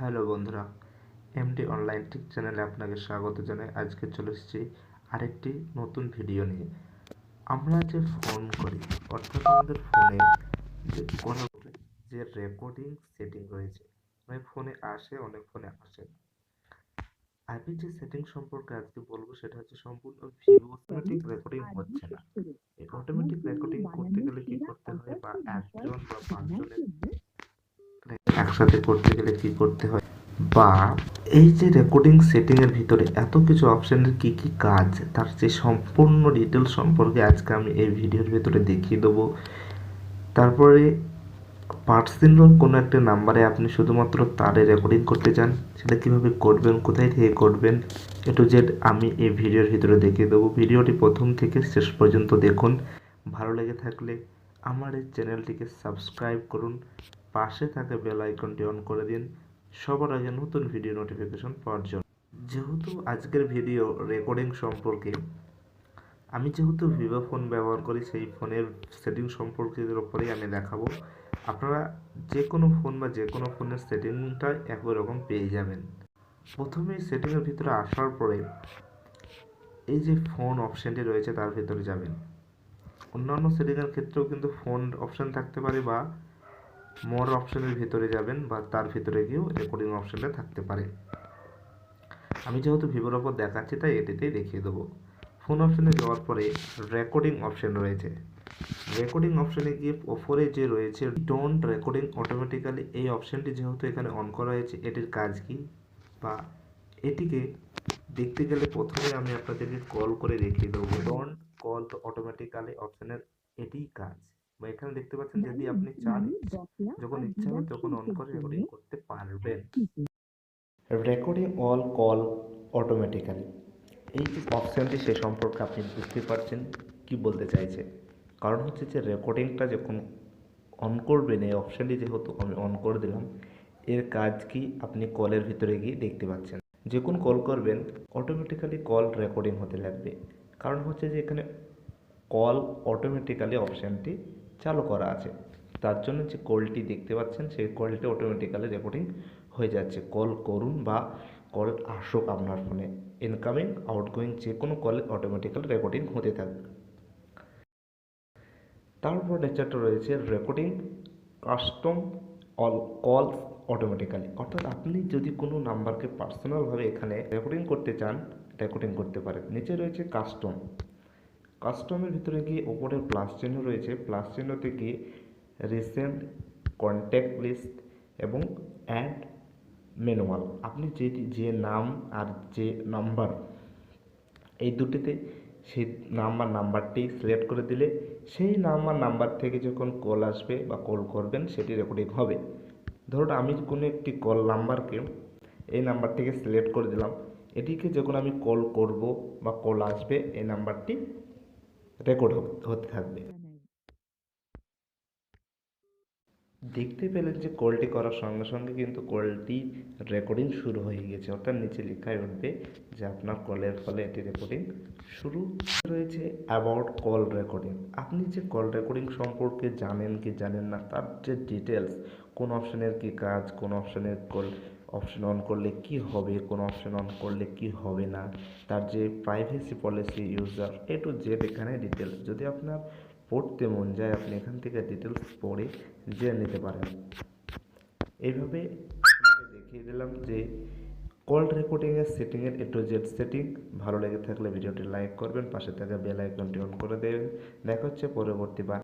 Hello বন্ধুরা, MD online tick চ্যানেলে আপনাকে স্বাগত জানাই। আজকে চলে এসেছি আরেকটি নতুন ভিডিও নিয়ে। আমরা যে ফোন করি, অর্থাৎ আমাদের ফোনে যে কোনো যে রেকর্ডিং সেটিং রয়েছে, অনেক ফোনে আসে, অনেক ফোনে আসে না। আমি যে সেটিং সম্পর্কে আজকে বলবো সেটা হচ্ছে সম্পূর্ণ ভিভো অটোমেটিক রেকর্ডিং হচ্ছে না। এই অটোমেটিক রেকর্ডিং করতে গেলে কি করতে হয়, বা একজন বা পাঁচজনের একসাথে করতে গেলে কি করতে হয়, বা এই যে রেকর্ডিং সেটিং এর ভিতরে এত কিছু অপশনের কি কি কাজ, তার যে সম্পূর্ণ ডিটেলস সম্পর্কে আজকে আমি এই ভিডিওর ভিতরে দেখিয়ে দেবো। তারপরে পার্সোনাল কোনো একটা নাম্বারে আপনি শুধুমাত্র তারে রেকর্ডিং করতে চান, সেটা কিভাবে করবেন, কোথায় থেকে করবেন, এ টু জেড আমি এই ভিডিওর ভিতরে দেখিয়ে দেবো। ভিডিওটি প্রথম থেকে শেষ পর্যন্ত দেখুন। ভালো লেগে থাকলে আমার এই চ্যানেলটিকে সাবস্ক্রাইব করুন, পাশে থাকা বেল আইকনটি অন করে দিন সবার আগে নতুন ভিডিও নোটিফিকেশন পাওয়ার জন্য। যেহেতু আজকের ভিডিও রেকর্ডিং সম্পর্কে, আমি যেহেতু ভিভো ফোন ব্যবহার করি, সেই ফোনের সেটিং সম্পর্কের ওপরেই আমি দেখাবো। আপনারা যে কোনো ফোন বা যে কোনো ফোনের সেটিংটা একই রকম পেয়ে যাবেন। প্রথমে সেটিংয়ের ভিতরে আসার পরে এই যে ফোন অপশানটি রয়েছে তার ভিতরে যাবেন। অন্যান্য সেটিংয়ের ক্ষেত্রেও কিন্তু ফোন অপশান থাকতে পারে, বা মোর অপশানের ভিতরে যাবেন, বা তার ভিতরে গিয়েও রেকর্ডিং অপশানটা থাকতে পারে। আমি যেহেতু ভিভোর ওপর দেখাচ্ছি তাই এটিতেই দেখিয়ে দেবো। ফোন অপশানে যাওয়ার পরে রেকর্ডিং অপশান রয়েছে। রেকর্ডিং অপশানে গিয়ে ওপরে যে রয়েছে ডোন্ট রেকর্ডিং অটোমেটিক্যালি, এই অপশানটি যেহেতু এখানে অন করা হয়েছে, এটির কাজ কি, বা এটিকে দেখতে গেলে প্রথমে আমি আপনাদেরকে কল করে দেখিয়ে দেবো। ডোন্ট কল অটোমেটিক্যালি অপশানের এটিই কাজ। বা এখানে দেখতে পাচ্ছেন, যদি আপনি চান যখন ইচ্ছা হবে তখন অন করে রেকর্ডিং করতে পারবেন। রেকর্ডিং অল কল অটোমেটিক্যালি, এই যে অপশানটি সে সম্পর্কে আপনি বুঝতে পারছেন কি বলতে চাইছে। কারণ হচ্ছে যে রেকর্ডিংটা যখন অন করবেন, এই অপশানটি যেহেতু আমি অন করে দিলাম, এর কাজ কি আপনি কলের ভিতরে গিয়ে দেখতে পাচ্ছেন। যে কোন কল করবেন অটোমেটিক্যালি কল রেকর্ডিং হতে লাগবে। কারণ হচ্ছে যে এখানে কল অটোমেটিক্যালি অপশানটি চালু করা আছে, তার জন্য যে কলটি দেখতে পাচ্ছেন সেই কলটি অটোমেটিক্যালি রেকর্ডিং হয়ে যাচ্ছে। কল করুন বা কল আসুক আপনার ফোনে, ইনকামিং আউটগোয়িং যে কোনো কলে অটোমেটিক্যালি রেকর্ডিং হতে থাকবে। তারপর নেচারটা রয়েছে রেকর্ডিং কাস্টম অল কলস অটোমেটিক্যালি, অর্থাৎ আপনি যদি কোনো নাম্বারকে পার্সোনালভাবে এখানে রেকর্ডিং করতে চান, রেকর্ডিং করতে পারেন। নিচে রয়েছে কাস্টম, কাস্টমের ভিতরে গিয়ে ওপরে প্লাস চিহ্ন রয়েছে, প্লাস চিহ্নতে গিয়ে রিসেন্ট কন্ট্যাক্ট লিস্ট এবং অ্যাড ম্যানুয়াল, আপনি যে নাম আর যে নাম্বার, এই দুটিতে সেই নাম্বারটি সিলেক্ট করে দিলে সেই নাম্বার থেকে যখন কল আসবে বা কল করবেন সেটি রেকর্ডিং হবে। ধরুন আমি কোনো একটি কল নাম্বারকে এই নাম্বারটিকে সিলেক্ট করে দিলাম, এটিকে যখন আমি কল করব বা কল আসবে এই নাম্বারটি রেকর্ড হতে থাকবে। দেখতে পেলেন যে কলটি করার সঙ্গে সঙ্গে কিন্তু কলটি রেকর্ডিং শুরু হয়ে গেছে, অর্থাৎ নিচে লেখাই উঠবে যে আপনার কলের ফলে এটি রেকর্ডিং শুরু রয়েছে। অ্যাবাউট কল রেকর্ডিং, আপনি যে কল রেকর্ডিং সম্পর্কে জানেন কি জানেন না, তার যে ডিটেলস, কোন অপশানের কি কাজ, কোন অপশানের কল অপশন অন করলে কি হবে, কোন অপশন অন করলে কি হবে না, তার যে privacy policy, user, A to Z এখানে ডিটেলস। যদি আপনার পড়তে মন যায় আপনি এখান থেকে ডিটেলস পড়ে জেনে নিতে পারেন। এইভাবে দেখিয়ে দিলাম যে কল রেকর্ডিংয়ের সেটিংয়ের এ টু জেড সেটিং। ভালো লেগে থাকলে ভিডিওটি লাইক করবেন, পাশে থাকা বেল আইকনটি অন করে দেবেন। দেখা হচ্ছে পরবর্তী বার।